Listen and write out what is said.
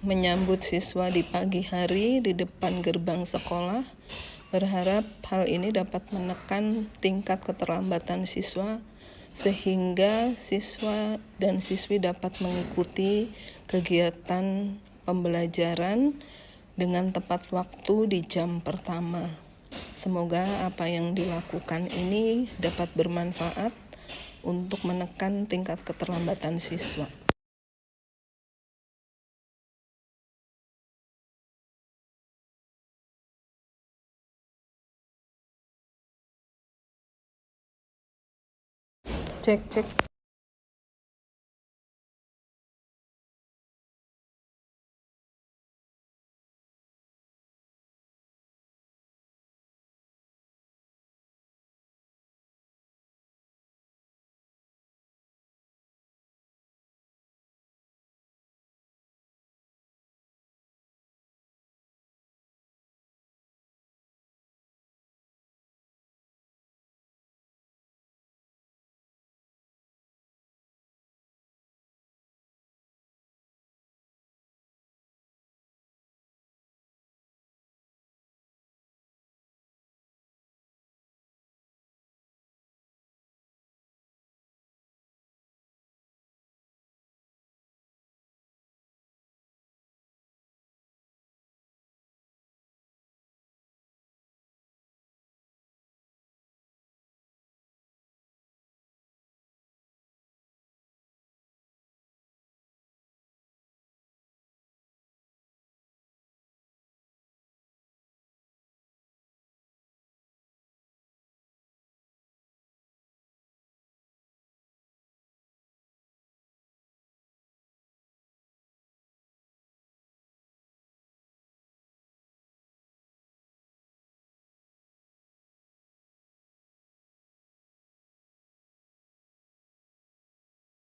menyambut siswa di pagi hari di depan gerbang sekolah. Berharap hal ini dapat menekan tingkat keterlambatan siswa sehingga siswa dan siswi dapat mengikuti kegiatan pembelajaran dengan tepat waktu di jam pertama. Semoga apa yang dilakukan ini dapat bermanfaat untuk menekan tingkat keterlambatan siswa. Cek.